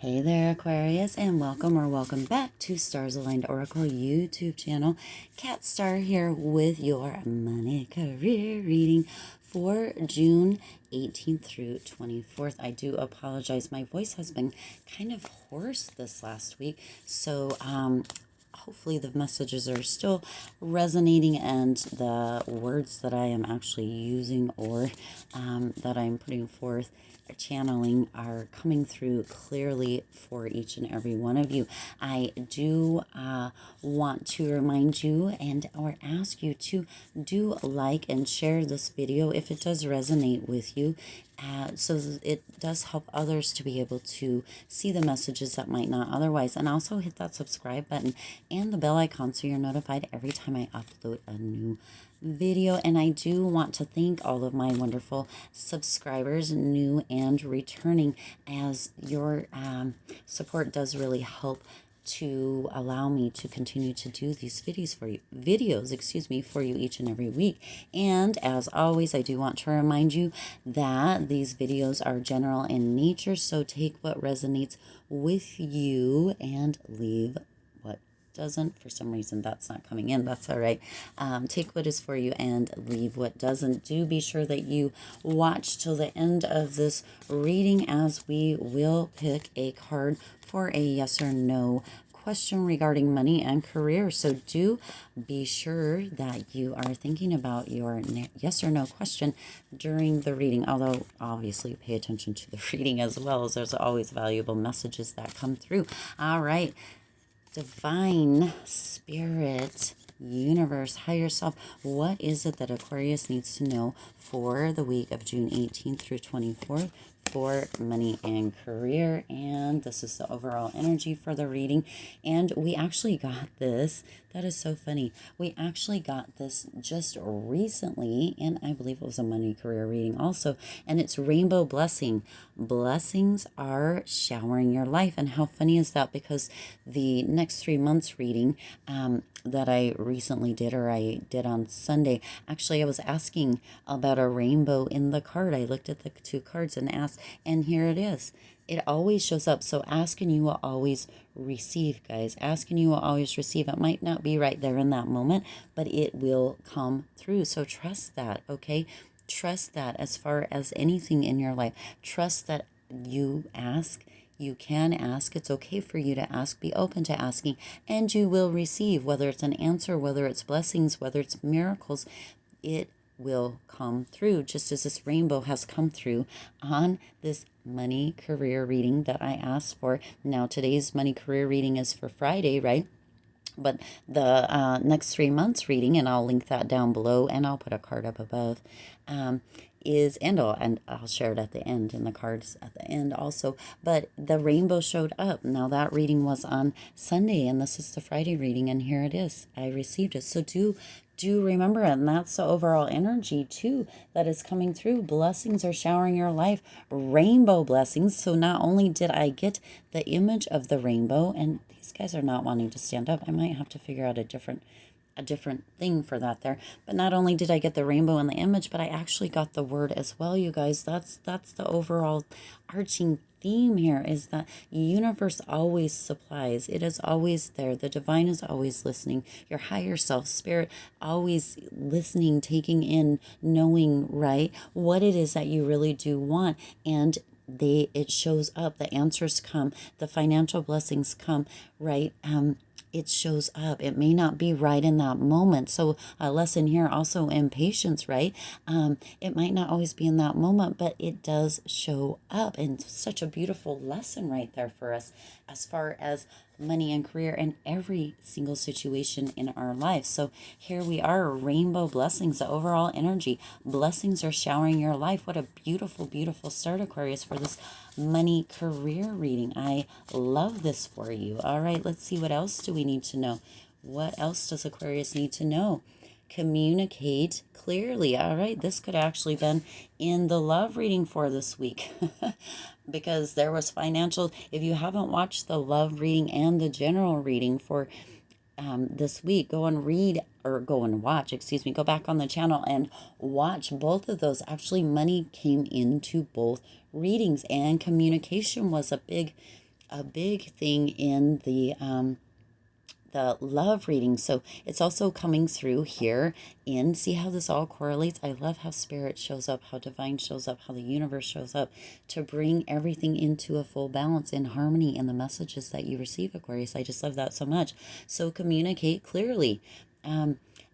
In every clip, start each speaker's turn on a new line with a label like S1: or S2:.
S1: Hey there, Aquarius, and welcome back to Stars Aligned Oracle YouTube channel. Cat Star here with your money career reading for June 18th through 24th. I do apologize. My voice has been kind of hoarse this last week, so hopefully the messages are still resonating and the words that I am actually using or that I'm putting forth channeling are coming through clearly for each and every one of you. I do want to remind you and or ask you to do like and share this video if it does resonate with you, so it does help others to be able to see the messages that might not otherwise. And also hit that subscribe button and the bell icon so you're notified every time I upload a new video. And I do want to thank all of my wonderful subscribers, new and returning, as your support does really help to allow me to continue to do these videos for you each and every week. And as always, I do want to remind you that these videos are general in nature, so take what resonates with you and leave what doesn't. For some reason that's not coming in. That's all right. Take what is for you and leave what doesn't. Do be sure that you watch till the end of this reading, as we will pick a card for a yes or no question regarding money and career. So do be sure that you are thinking about your yes or no question during the reading, although obviously pay attention to the reading as well, as there's always valuable messages that come through. All right. Divine Spirit, Universe, Higher Self, what is it that Aquarius needs to know for the week of June 18th through 24th for money and career? And this is the overall energy for the reading. And we actually got this. That is so funny. We actually got this just recently, and I believe it was a money career reading also. And it's Rainbow Blessing. Blessings are showering your life. And how funny is that? Because the next 3 months reading that I recently did, or I did on Sunday, actually I was asking about a rainbow in the card. I looked at the two cards and asked, and here it is. It always shows up. So ask and you will always receive, guys. Ask and you will always receive. It might not be right there in that moment, but it will come through. So trust that, okay? Trust that as far as anything in your life. Trust that you ask. You can ask. It's okay for you to ask. Be open to asking, and you will receive, whether it's an answer, whether it's blessings, whether it's miracles. It will come through, just as this rainbow has come through on this money career reading that I asked for. Now, today's money career reading is for Friday, right? But the next 3 months reading, and I'll link that down below, and I'll put a card up above, and I'll share it at the end, in the cards at the end also. But the rainbow showed up. Now that reading was on Sunday, and this is the Friday reading, and here it is. I received it. So do remember it, and that's the overall energy too that is coming through. Blessings are showering your life, rainbow blessings. So not only did I get the image of the rainbow, and these guys are not wanting to stand up, I might have to figure out a different thing for that there. But not only did I get the rainbow in the image, but I actually got the word as well, you guys. That's the overall arching theme here, is that universe always supplies. It is always there. The divine is always listening. Your higher self, spirit, always listening, taking in, knowing, right, what it is that you really do want. And it shows up. The answers come. The financial blessings come, right? It shows up. It may not be right in that moment. So a lesson here also in patience, right? It might not always be in that moment, but it does show up. And such a beautiful lesson right there for us as far as money and career and every single situation in our life. So here we are, rainbow blessings, the overall energy. Blessings are showering your life. What a beautiful, beautiful start, Aquarius, for this money career reading. I love this for you. All right, let's see, what else do we need to know? What else does Aquarius need to know? Communicate clearly. All right, this could actually been in the love reading for this week because there was financial. If you haven't watched the love reading and the general reading for this week, go and watch, go back on the channel and watch both of those. Actually, money came into both readings, and communication was a big a big thing in the love reading. So it's also coming through here in, see how this all correlates? I love how spirit shows up, how divine shows up, how the universe shows up to bring everything into a full balance in harmony in the messages that you receive, Aquarius. I just love that so much. So communicate clearly.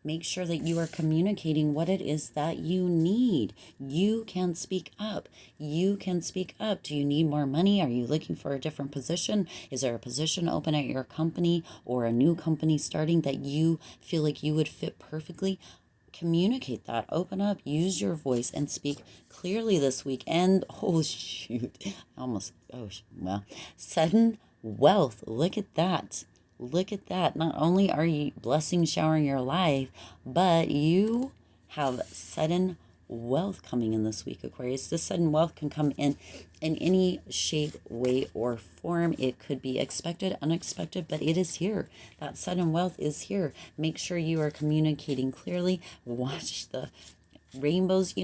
S1: Make sure that you are communicating what it is that you need. You can speak up. You can speak up. Do you need more money? Are you looking for a different position? Is there a position open at your company or a new company starting that you feel like you would fit perfectly? Communicate that. Open up. Use your voice and speak clearly this week. And oh, shoot. Well, sudden wealth. Look at that. Look at that. Not only are you blessings showering your life, but you have sudden wealth coming in this week, Aquarius. This sudden wealth can come in any shape, way, or form. It could be expected, unexpected, but it is here. That sudden wealth is here. Make sure you are communicating clearly. Watch the rainbows.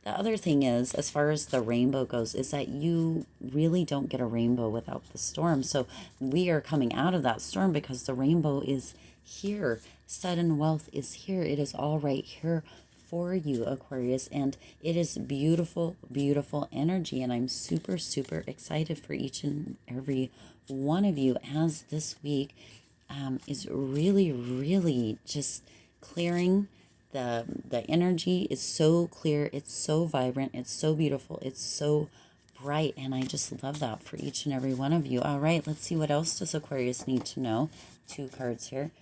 S1: The other thing is, as far as the rainbow goes, is that you really don't get a rainbow without the storm. So we are coming out of that storm because the rainbow is here. Sudden wealth is here. It is all right here for you, Aquarius. And it is beautiful, beautiful energy. And I'm super, super excited for each and every one of you as this week is really, really just clearing. The energy is so clear, it's so vibrant, it's so beautiful, it's so bright, and I just love that for each and every one of you. All right, let's see what else does Aquarius need to know. 2 cards here.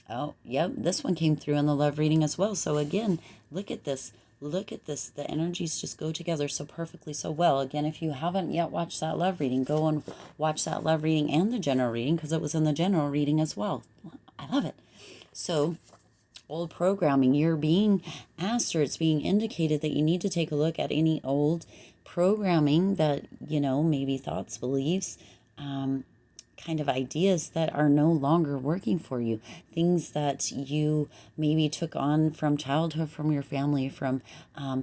S1: Oh, yep, this one came through in the love reading as well. So again, look at this. Look at this. The energies just go together so perfectly, so well. Again, if you haven't yet watched that love reading, go and watch that love reading and the general reading because it was in the general reading as well. I love it. So old programming, you're being asked, or it's being indicated that you need to take a look at any old programming that, maybe thoughts, beliefs, kind of ideas that are no longer working for you. Things that you maybe took on from childhood, from your family, from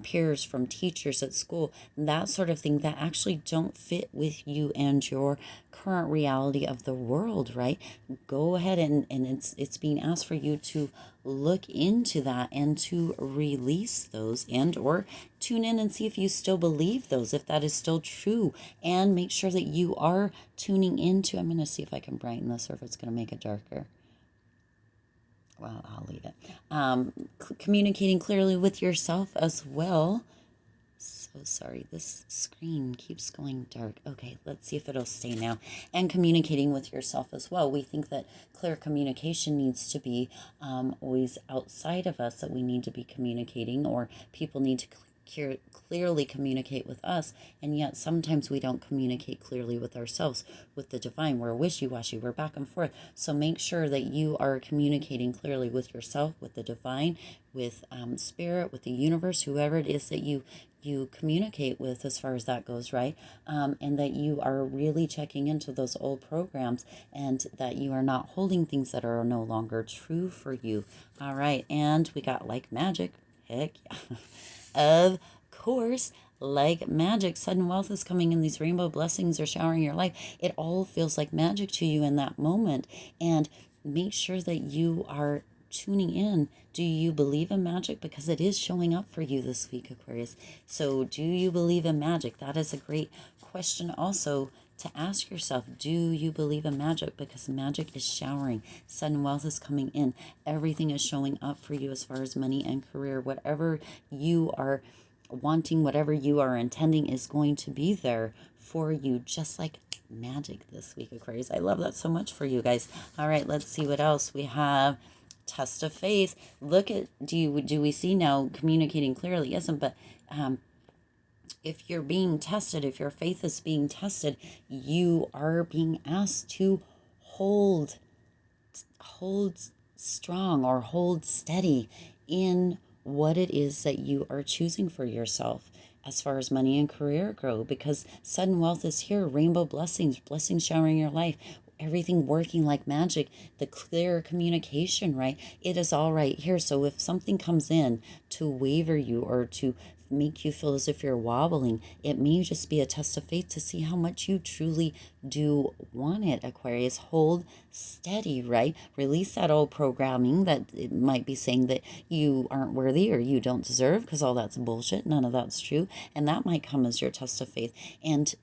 S1: peers, from teachers at school, that sort of thing that actually don't fit with you and your current reality of the world, right? Go ahead and it's being asked for you to look into that and to release those, and or tune in and see if you still believe those, if that is still true, and make sure that you are tuning into, I'm going to see if I can brighten this or if it's going to make it darker. Well, I'll leave it. Communicating clearly with yourself as well. So sorry, this screen keeps going dark. Okay, let's see if it'll stay now. And communicating with yourself as well. We think that clear communication needs to be always outside of us, that we need to be communicating, or people need to clearly communicate with us, and yet sometimes we don't communicate clearly with ourselves, with the divine. We're wishy-washy, we're back and forth. So make sure that you are communicating clearly with yourself, with the divine, with spirit, with the universe, whoever it is that you communicate with as far as that goes, right? And that you are really checking into those old programs, and that you are not holding things that are no longer true for you. All right, and we got like magic. Heck yeah. Of course, like magic, sudden wealth is coming in. These rainbow blessings are showering your life. It all feels like magic to you in that moment. And make sure that you are tuning in. Do you believe in magic? Because it is showing up for you this week, Aquarius. So do you believe in magic? That is a great question also to ask yourself. Do you believe in magic? Because magic is showering. Sudden wealth is coming in. Everything is showing up for you as far as money and career. Whatever you are wanting, whatever you are intending is going to be there for you, just like magic this week, Aquarius. I love that so much for you guys. All right, let's see what else we have. Test of faith. Look at, do we see now communicating clearly? Isn't, but if you're being tested, if your faith is being tested, you are being asked to hold strong or hold steady in what it is that you are choosing for yourself as far as money and career grow, because sudden wealth is here. Rainbow blessings showering your life, everything working like magic, the clear communication, right? It is all right here. So if something comes in to waver you or to make you feel as if you're wobbling. It may just be a test of faith to see how much you truly do want it, Aquarius. Hold steady, right? Release that old programming that it might be saying that you aren't worthy or you don't deserve, because all that's bullshit. None of that's true. And that might come as your test of faith. And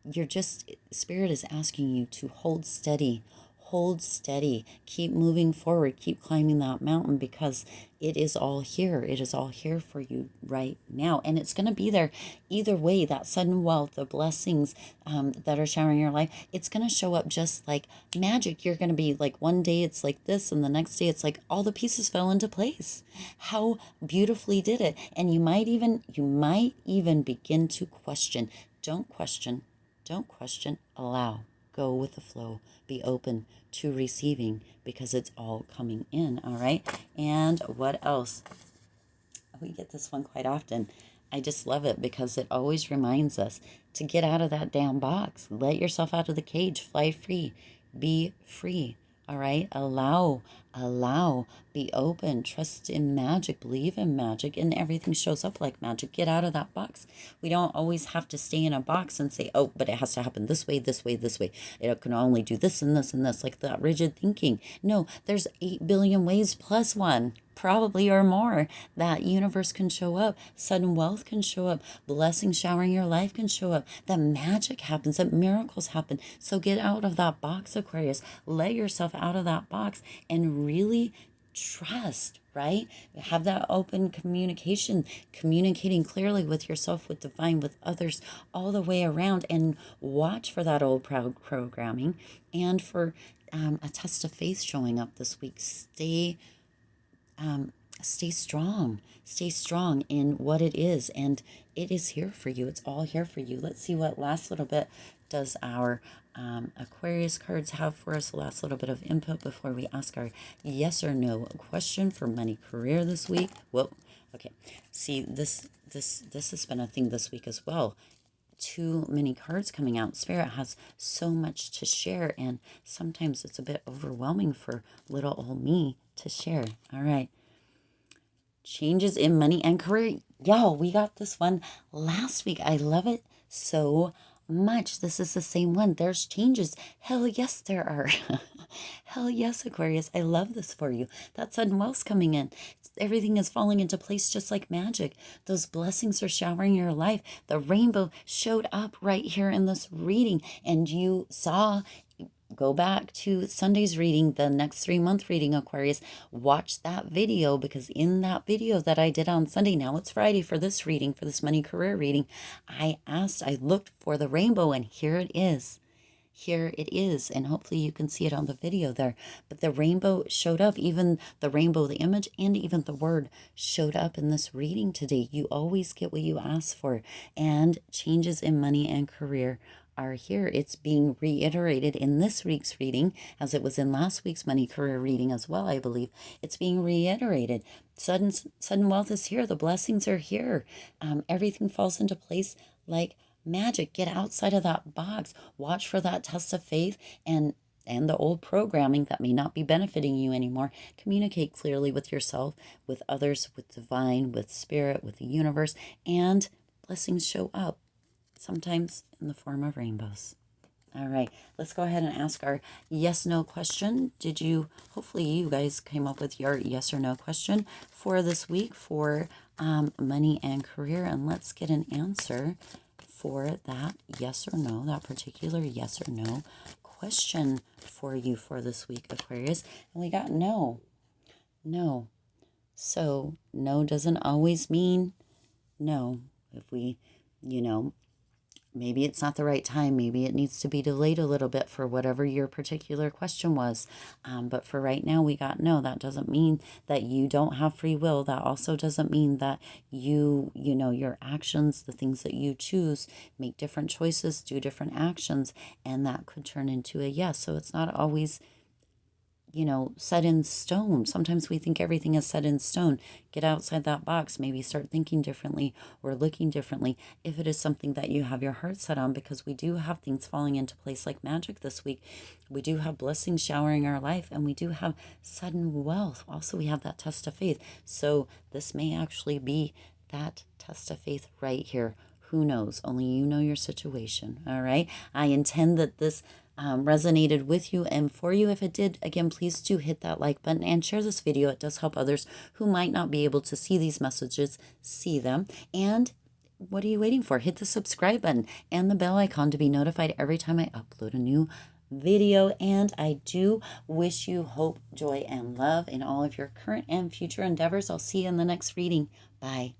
S1: you're just, Spirit is asking you to hold steady. Hold steady. Keep moving forward. Keep climbing that mountain, because it is all here. It is all here for you right now. And it's going to be there either way. That sudden wealth, the blessings that are showering your life, it's going to show up just like magic. You're going to be like, one day it's like this, and the next day it's like all the pieces fell into place. How beautifully did it? And you might even begin to question. Don't question. Don't question. Allow. Go with the flow. Be open to receiving, because it's all coming in. All right. And what else? We get this one quite often. I just love it because it always reminds us to get out of that damn box. Let yourself out of the cage. Fly free. Be free. All right. Allow. Be open. Trust in magic. Believe in magic, and everything shows up like magic. Get out of that box. We don't always have to stay in a box and say, oh, but it has to happen this way, this way, this way. It can only do this and this and this, like that rigid thinking. No, there's 8 billion ways plus one, probably, or more, that universe can show up. Sudden wealth can show up. Blessings showering your life can show up. That magic happens. That miracles happen. So get out of that box, Aquarius. Let yourself out of that box and really trust, right? Have that open communication, communicating clearly with yourself, with divine, with others, all the way around, and watch for that old programming and for a test of faith showing up this week. Stay strong. Stay strong in what it is, and it is here for you. It's all here for you. Let's see what last little bit does our Aquarius cards have for us. The last little bit of input before we ask our yes or no question for money, career this week. Well, okay. See, this has been a thing this week as well. Too many cards coming out. Spirit has so much to share, and sometimes it's a bit overwhelming for little old me to share. All right. Changes in money and career. Y'all, we got this one last week. I love it so much. This is the same one. There's changes. Hell yes, there are. Hell yes, Aquarius. I love this for you. That sudden wealth's coming in. Everything is falling into place just like magic. Those blessings are showering your life. The rainbow showed up right here in this reading, and you saw. Go back to Sunday's reading, the next 3-month reading, Aquarius. Watch that video, because in that video that I did on Sunday, now it's Friday for this reading, for this money career reading, I looked for the rainbow, and here it is. Here it is, and hopefully you can see it on the video there. But the rainbow showed up, even the rainbow, the image, and even the word showed up in this reading today. You always get what you ask for, and changes in money and career are here. It's being reiterated in this week's reading, as it was in last week's money career reading as well, I believe. It's being reiterated. Sudden wealth is here. The blessings are here. Everything falls into place like magic. Get outside of that box. Watch for that test of faith and the old programming that may not be benefiting you anymore. Communicate clearly with yourself, with others, with divine, with spirit, with the universe, and blessings show up, sometimes in the form of rainbows. All right, let's go ahead and ask our yes/no question. Hopefully you guys came up with your yes or no question for this week for money and career, and let's get an answer for that yes or no, that particular yes or no question for you for this week, Aquarius. And we got no. No. So no doesn't always mean no. If we, maybe it's not the right time. Maybe it needs to be delayed a little bit for whatever your particular question was. But for right now, we got no. That doesn't mean that you don't have free will. That also doesn't mean that your actions, the things that you choose, make different choices, do different actions, and that could turn into a yes. So it's not always set in stone. Sometimes we think everything is set in stone. Get outside that box. Maybe start thinking differently or looking differently if it is something that you have your heart set on, because we do have things falling into place like magic this week. We do have blessings showering our life, and we do have sudden wealth. Also, we have that test of faith. So this may actually be that test of faith right here. Who knows? Only you know your situation. All right. I intend that this resonated with you and for you. If it did, again, please do hit that like button and share this video. It does help others who might not be able to see these messages see them. And what are you waiting for? Hit the subscribe button and the bell icon to be notified every time I upload a new video. And I do wish you hope, joy, and love in all of your current and future endeavors. I'll see you in the next reading. Bye.